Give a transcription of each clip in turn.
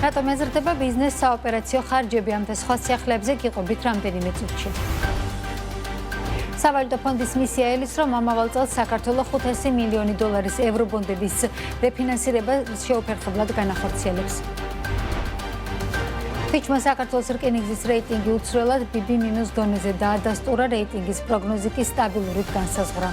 რატომ ეზრდება ბიზნეს საოპერაციო ხარჯები ამ და სხვა სიახლეებზე გიყვებით რამდენიმე წუთში. სავალუტო ფონდის მისია ელის, რომ ამავალ წელს საქართველოს 500 მილიონი დოლარის ევრობონდების რეფინანსირება შეუფერხებლად განახორციელებს. ფიჩმა საქართველოს რკინიგზის რეიტინგი უცვლელად BB- დონეზე დაადასტურა, რეიტინგის პროგნოზი კი სტაბილურით განსაზღვრა.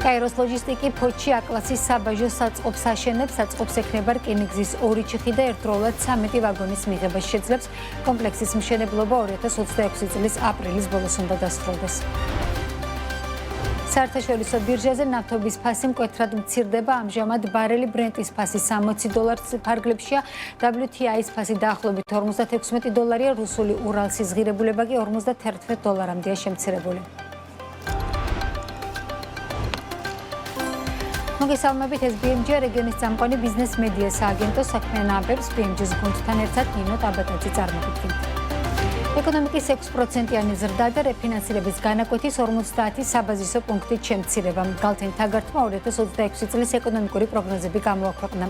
კაიროს ლოჯისტიკი ფოჩი A-კლასის საბაჟო საწყობს აშენებს, საწყობს ექნება რკინიგზის 2 ჩიხი და ერთდროულად 13 ვაგონის მიღება შეძლებს. კომპლექსის მშენებლობა 2026 წლის აპრილის ბოლოს უნდა დასრულდეს. საერთაშორისო ბირჟაზე ნავთობის ფასი მკვეთრად მცირდება, ამჟამად ბარელი ბრენტის ფასი $60 ფარგლებშია, WTI-ის ფასი დაახლოებით $56, რუსული ურალსის ღირებულება კი $51-მდეა შემცირებული. მოგესალმებით, ეს BMG რეგიონის წამყვანი ბიზნეს მედია სააგენტო საქმიან ამბებს BMG-ს გუნდთან ერთად ნინო ტაბატაძე წარმოგიდგენთ. ეკონომიკის 6%-იანი ზრდა და რეფინანსირების განაკვეთის 50 საბაზისო პუნქტით შემცირება. გალთენ თაგართმა 2026 წლის ეკონომიკური პროგნოზები გამოაქვეყნა.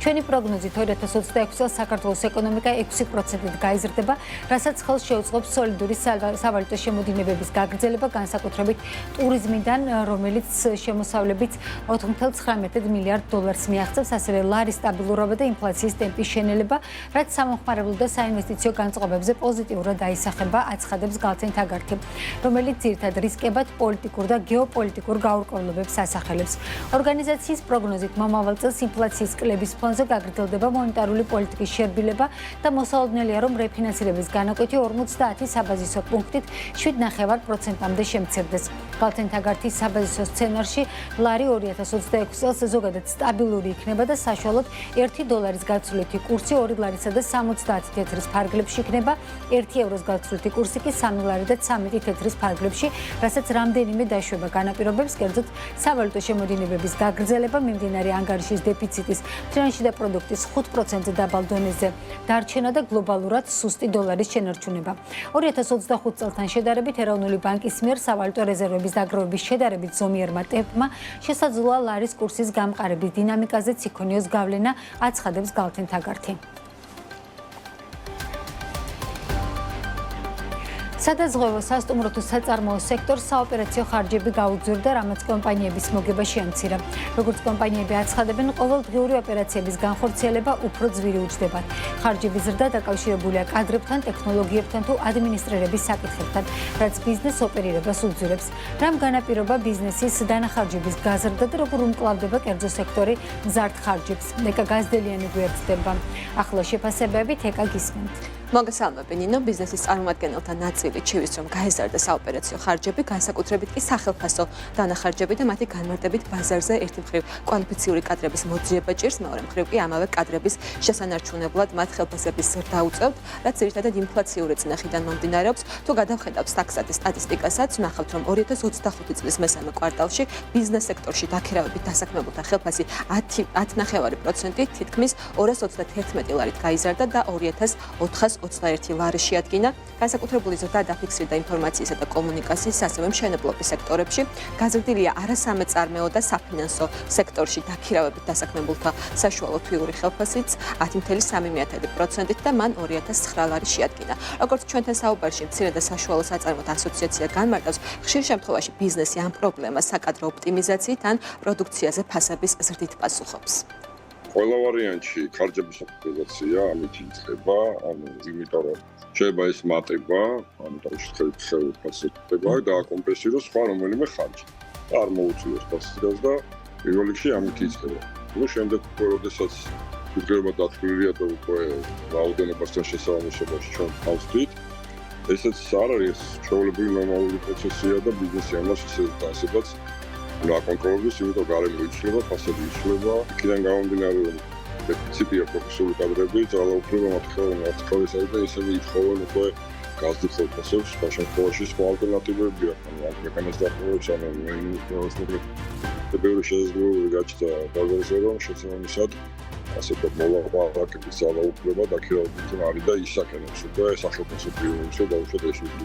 ჩვენი პროგნოზით 2026 წელს საქართველოს ეკონომიკა 6%-ით გაიზრდება, რასაც ხელს შეუწყობს სოლიდური სავალუტო შემოდინებების გაგრძელება, განსაკუთრებით ტურიზმიდან, რომელიც შემოსავლებით $4.19 მილიარდ მიაღწევს, ასევე ლარის სტაბილურობა და ინფლაციის ტემპის შენელება, რაც სამომხმარებლო და საინვესტიციო განწყობებზე პოზიტიურად ისახება, აცხადებს გალთენ თაგართი, რომელიც ძირითად რისკებად პოლიტიკურ და გეოპოლიტიკურ გაურკვევლობებს ასახელებს. ორგანიზაციის პროგნოზით მომავალ წელს ინფლაციის კლების ფონზე გაგრძელდება მონეტარული პოლიტიკის შერბილება და მოსალოდნელია, რომ რეფინანსირების განაკვეთი 50 საბაზისო პუნქტით 7.9%-მდე შემცირდეს. გალთენ თაგართის საბაზისო სცენარში ლარი 2026 წელს ზოგადად სტაბილური იქნება და საშუალოდ $1 გაცვლითი კურსი 2 ლარისა და 70 თეთრის ფარგლებში იქნება, 1 ევროს გაცვლითი კურსი კი 3 ლარი და 13 თეთრის ფარგლებში, რასაც რამდენიმე დაშვება განაპირობებს, კერძოდ სავალუტო შემოდინებების გაგრძელება, მიმდინარე ანგარიშის დეფიციტის, ფრენში და პროდუქტის 5% დაბალ დონეზე დარჩენა და გლობალურად სუსტი დოლარის შენარჩუნება. 2025 წელთან შედარებით ეროვნული ბანკის მიერ სავალუტო რეზერვების დაგროვების შედარებით ზომიერმა ტემპმა შესაძლოა ლარის კურსის გამყარების დინამიკაზეც იქონიოს გავლენა, აცხადებს გალთენ თაგართი. სადაზღვევო სასტუმრო თუ საწარმოო სექტორს საოპერაციო ხარჯები გაუძვირდა, რამაც კომპანიების მოგება შეამცირა. როგორც კომპანიები აცხადებენ, ყოველდღიური ოპერაციების განხორციელება უფრო ძვირი უჯდებათ. ხარჯები ზრდა დაკავშირებულია კადრებთან, ტექნოლოგიებთან თუ ადმინისტრირების საკითხებთან, რაც ბიზნეს ოპერირებას უძვირებს. რამ განაპირობა ბიზნესის დანახარჯების გაზრდა და როგორ უმკლავდება კერძო სექტორი მზარდ ხარჯებს? ეკა გაზდელიანი გვერდდება. ახლა შეფასებებით ეკა გისმენთ. მოგესალმები ნინო, ბიზნესის წარმომადგენელთა ნაწილი ჩივის, რომ გაეზარდა საოპერაციო ხარჯები, განსაკუთრებით კი სახელფასო დანახარჯები და მათი განმარტებით ბაზარზე ერთი მხრივ კვალიფიციური კადრების მოძიება ჭირს, მეორე მხრივ კი ამავე კადრების შესანარჩუნებლად მათ ხელფასების ზრდა უწევთ, რაც ძირითადად ინფლაციური წნეხიდან მომდინარეობს. თუ გადავხედავთ სტაქსატის სტატისტიკასაც, ვნახავთ, რომ 2025 წლის მესამე კვარტალში ბიზნეს სექტორში დაქირავებით დასაქმებულთა ხელფასი 10.9% თითქმის 231 ლარით გაიზარდა და 2421 ლარი შეადგინა. განსაკუთრებული ზრდა დაფიქსირდა ინფორმაციისა და კომუნიკაციის, ასევე მშენებლობის სექტორებში. გაზრდილია არასამეწარმეო და საფინანსო სექტორში დაქირავებით დასაქმებულთა საშუალო თვიური ხელფასიც 10.3% და მან 2009 ლარი შეადგინა. როგორც ჩვენთან საუბარში მცირე და საშუალო საწარმოთა ასოციაცია განმარტავს, ხშირ შემთხვევაში ბიზნესი ამ პრობლემას საკადრო ოპტიმიზაციით ან პროდუქციაზე ფასების ზრდით პასუხობს. ყველა ვარიანტში ხარჯების ოპტიმიზაცია ამით იწყება, იმიტომ რომ შეიძლება ეს მატება, ამიტომ ხელფასება და აკომპენსიროს სხვა რომელიმე ხარჯი. არ მოუწიოს ფასებას და პირველ რიგში ამით იწყება. ნუ შემდეგ როდესაც ფიქრება დათვლილია და უკვე რაოდენობასთან შესაბამისობაში ჩვენ თავს ვთქვით, ესეც არ არის ჩვეულებრივი ნორმალური პროცესია და ბიზნესი ამას ისედაც აკონტროლებს, იმიტომ გარემო იცვლება, ფასები იცვლება, იქიდან გამომდინარე რომ დეფიციტია პროფესიული კადრები, ძალაუფლება მათ ხელს და ისინი ითხოვენ უკვე გაზრდილ ხელფასებს, შემთხვევაში სხვა ალტერნატივები აქვს, ამ მექანიზმს დაყოლებს, და ბევრი შესაძლებელი გაჩნდა ბაზარზე, რომ შესაბამისად ასე და მოლაპარაკების ძალაუფლება დაქირავებითი არის და ისაკენებს უკვე სახელმწიფო პიროვნებისა და უშუალოდ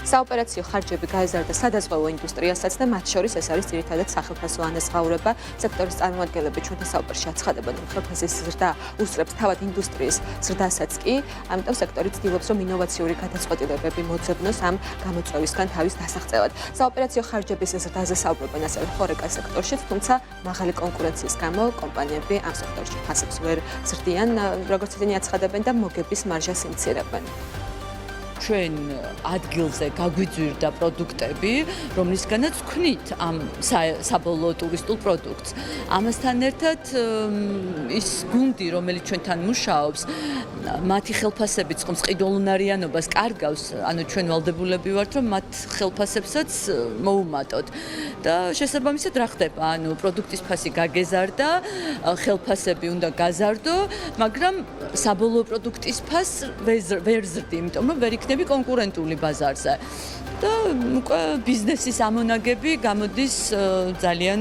ეს საოპერაციო ხარჯები გაეზარდა სადაზღვევო ინდუსტრიასაც და მათ შორის ეს არის ძირითადად სახელმწიფო ანაზღაურება. სექტორის წარმომადგენლები ჩვენთან საუბრში აცხადებენ, რომ ხელფასის ზრდა უსწრებს თავად ინდუსტრიის ზრდასაც კი, ამიტომ სექტორი ცდილობს, რომ ინოვაციური გადაწყვეტილებები მოძებნოს ამ გამოწვევისგან თავის დასაღწევად. საოპერაციო ხარჯების ზრდაზე საუბრობენ ასევე ხორეკა სექტორშიც, თუმცა მაღალი კონკურენციის გამო კომპანიები ამ სექტორში ფასებს ვერ ზრდიან, როგორც ისინი აცხადებენ და მოგების მარჟას იმცირებენ. ჩვენ ადგილზე გაგვიძვირდა პროდუქტები, რომლისგანაც ვქნით ამ საბოლოო ტურისტულ პროდუქტს. ამასთან ერთად ის გუნდი, რომელიც ჩვენთან მუშაობს, მათი ხელფასებიც ხომ ყიდულუნარიანობას კარგავს, ანუ ჩვენ ვალდებულები ვართ, რომ მათ ხელფასებსაც მოუმატოთ. და შესაბამისად რა ხდება? ანუ პროდუქტის ფასი გაგეზარდა, ხელფასები უნდა გაზარდო, მაგრამ საბოლოო პროდუქტის ფასს ვერ ზრდი, იმიტომ რომ ვერ იქნები კონკურენტული ბაზარზე. და უკვე ბიზნესის ამონაგები გამოდის ძალიან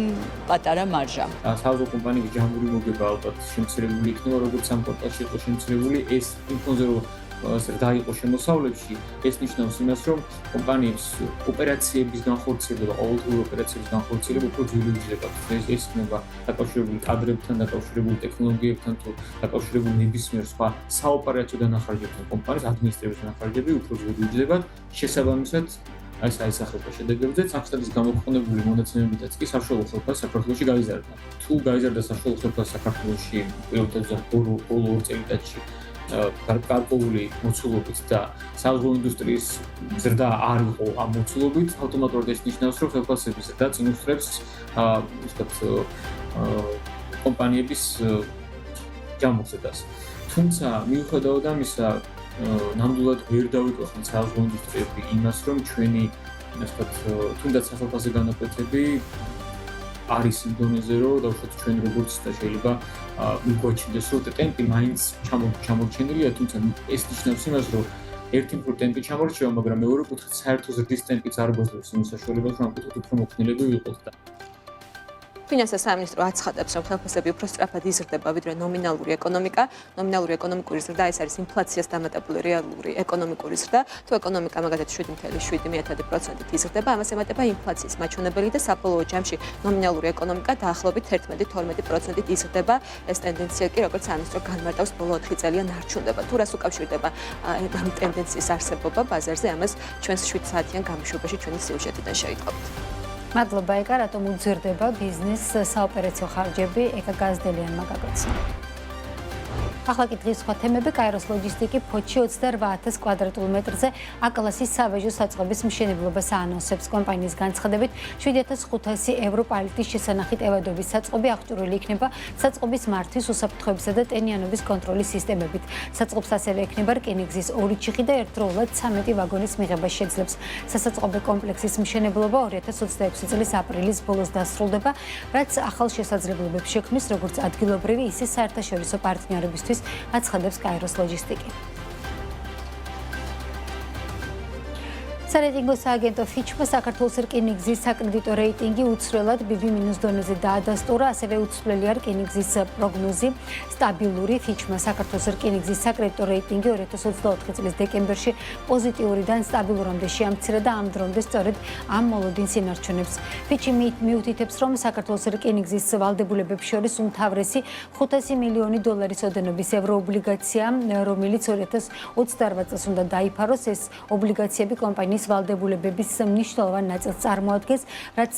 პატარა მარჟა. საავტო კომპანიების ჯამური მოგება ალბათ შემცირებული იქნება, როგორც ამ პორტალში იყო შემცირებული, ეს იმ ფონზე რომ დაიყო შემოსავლებში, ეს ნიშნავს იმას, რომ კომპანიებს ოპერაციების განხორციელება, ყოველდღიური ოპერაციების განხორციელება უფრო ძვირი უძლება. ეს იქნება დაკავშირებული კადრებთან, დაკავშირებული ტექნოლოგიებთან თუ დაკავშირებული ნებისმიერ სხვა საოპერაციო დანახარჯებთან კომპანიის ადმინისტრირების დანახარჯები უფრო ძვირი უძლებათ. შესაბამისად ეს აისახება შედეგებზეც, ახსნების გამოქვეყნებული მონაცემებითაც კი საშუალო ხელფასი საქართველოში გაიზარდა. თუ გაიზარდა საშუალო ხელფასი საქართველოში პირველ ბოლო 2 წელიწადში გარკვეული მოცულობით და საავტო ინდუსტრიის ზრდა არ იყო ამ მოცულობით, ავტომატურად ეს ნიშნავს, რომ ხელფასების ზრდა წინ უსწრებს კომპანიების ჯამოხსებას. თუმცა მიუხედავად ამისა, ნამდვილად ვერ დავიკვეხნით საავტო ინდუსტრიები იმას, რომ ჩვენი თუნდაც სახელმწიფო განაკვეთები არის იმ დონეზე, რომ დავუშვათ ჩვენ როგორც და შეიძლება მიგვაჩნდეს, რომ ტემპი მაინც ჩამორჩენილია, თუმცა ეს ნიშნავს იმას, რომ ერთი მხრივ ტემპი ჩამორჩება, მაგრამ მეორე კუთხით საერთო ზრდის ტემპიც არ გვაძლევს იმის საშუალებას, რომ ამ კუთხით უფრო მოქნილები ვიყოთ და ფინანსთა სამინისტრო აცხადებს, რომ ხელფასები უფრო სწრაფად იზრდება, ვიდრე ნომინალური ეკონომიკა. ნომინალური ეკონომიკური ზრდა ეს არის ინფლაციას დამატებული რეალური ეკონომიკური ზრდა. თუ ეკონომიკა მაგალითად 7.7%-ით იზრდება, ამას ემატება ინფლაციის მაჩვენებელი და საბოლოო ჯამში ნომინალური ეკონომიკა დაახლოებით 11-12%-ით იზრდება. ეს ტენდენცია კი, როგორც სამინისტრო განმარტავს, ბოლო 4 წელია ნარჩუნდება. თუ რას უკავშირდება ამ ტენდენციის არსებობა ბაზარზე, ამას ჩვენს 7 საათიან გამოშვებაში ჩვენი სიუჟეტიდან შეიტყობთ. მადლობა ეკა, რატომ უძირდება ბიზნეს საოპერაციო ხარჯები, ეკა გაზდელიანმა გაგაცნო. ახლა კი დღის სხვა თემები. კაიროს ლოჯისტიკი ფოთში 28,000 კვადრატულ მეტრზე A-კლასის სავეჟო საწყობის მშენებლობას აანონსებს. კომპანიის განცხადებით, 7,500 евро პალეტის შესანახით ევადობის საწყობი აღჭურვილი იქნება საწყობის მართვის, უსაფრთხოებისა და ტენიანობის კონტროლის სისტემებით. საწყობს ასევე ექნება რკინიგზის 2 ჩიხი და ერთდროულად 13 ვაგონის მიღება შეძლებს. სასაწყობე კომპლექსის მშენებლობა 2026 წლის აპრილის ბოლოს დასრულდება, რაც ახალ შესაძლებლობებს შექმნის როგორც ადგილობრივი, ისე საერთაშორისო პარტნიორებისთვის, აცხადებს კაიროს ლოჯისტიკი. სარეიტინგო სააგენტო ფიჩმა საქართველოს რკინიგზის საკრედიტო რეიტინგი უცვლელად BB- დონეზე დაადასტურა, ასევე უცვლელია რკინიგზის პროგნოზი სტაბილური. ფიჩმა საქართველოს რკინიგზის საკრედიტო რეიტინგი 2024 წლის დეკემბერში პოზიტიურიდან სტაბილურამდე შეამცირა და ამ დრომდე სწორედ ამ მოლოდინს ინარჩუნებს. ფიჩი მიუთითებს, რომ საქართველოს რკინიგზის ვალდებულებებს შორის უმთავრესი 500 მილიონი დოლარის ოდენობის ევროობლიგაცია, რომელიც 2028 წელს უნდა დაიფაროს. ეს ობლიგაციები კომპანიის ვალდებულებების მნიშვნელოვან ნაწილს წარმოადგენს, რაც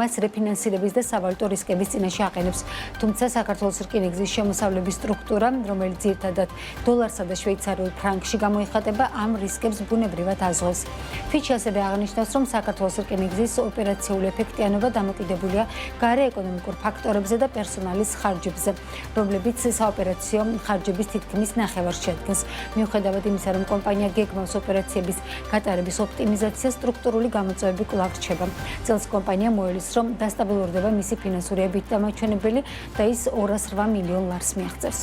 მას რეფინანსირების და სავალუტო რისკების წინაშე აყენებს. თუმცა საქართველოს რკინიგზის შემოსავლების სტრუქტურა, რომელიც ძირითადად დოლარსა და შვეიცარიულ ფრანკში გამოიხატება, ამ რისკებს ბუნებრივად აზღვევს. ფიჩი ასევე აღნიშნავს, რომ საქართველოს რკინიგზის ოპერაციული ეფექტიანობა დამოკიდებულია გარე ეკონომიკურ ფაქტორებზე და პერსონალის ხარჯებზე, რომლებიც საოპერაციო ხარჯების თითქმის ნახევარს შეადგენს. მიუხედავად იმისა, რომ კომპანია გეგმავს ოპერაციების გატარების ოპტიმიზაცია, სტრუქტურული გამოწვევები კვლავ რჩება. წელს კომპანია მოელის, რომ დასტაბილურდება მისი ფინანსური EBITDA მაჩვენებელი და ის 208 მილიონ ლარს მიაღწევს.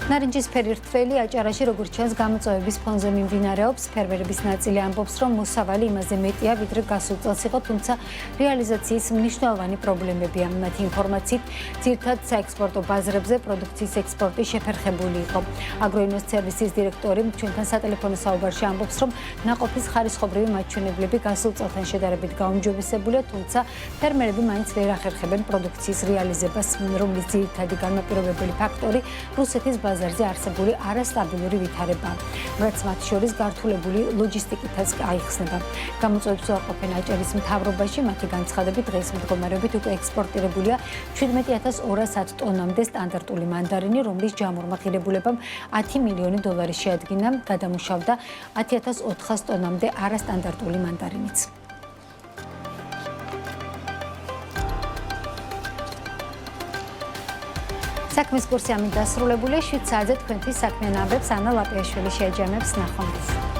ნარინჯისფერი რთველი აჭარაში როგორც ჩანს გამოწვევების ფონზე მიმდინარეობს. ფერმერების ნაწილი ამბობს, რომ მოსავალი იმაზე მეტია, ვიდრე გასულ წელს იყო, თუმცა რეალიზაციის მნიშვნელოვანი პრობლემებია. მათი ინფორმაციით, ძირითადად საექსპორტო ბაზრებზე პროდუქციის ექსპორტი შეფერხებული იყო. აგროინოს სერვისის დირექტორი ჩვენთან სატელეფონო საუბარში ამბობს, რომ ნაყოფის ხარისხობრივი მაჩვენებლები გასულ წელთან შედარებით გაუმჯობესებულია, თუმცა ფერმერები მაინც ვერ ახერხებენ პროდუქციის რეალიზებას, რომლის ძირითადი განმაპირობებელი ფაქტორი რუსეთის ბაზარზე არსებული არასტაბილური ვითარებაა, რაც მათ შორის გართულებული ლოჯისტიკითაც აიხსნება. გამოწვევებს უარყოფენ აჭარის მთავრობაში, მათი განცხადებით დღეს მდგომარეობით უკვე ექსპორტირებულია 17210 ტონამდე სტანდარტული მანდარინი, რომლის ჯამურმა ღირებულებამ 10 მილიონი დოლარი შეადგინა, გადამუშავდა 10400 ტონამდე არასტანდარტული მანდარინიც. საქმის კურსი ამით დასრულებულია. 7 საათზე თქვენთვის საქმიან ამბებს ანა ლაპიაშვილი შეაჯამებს. ნახვამდის.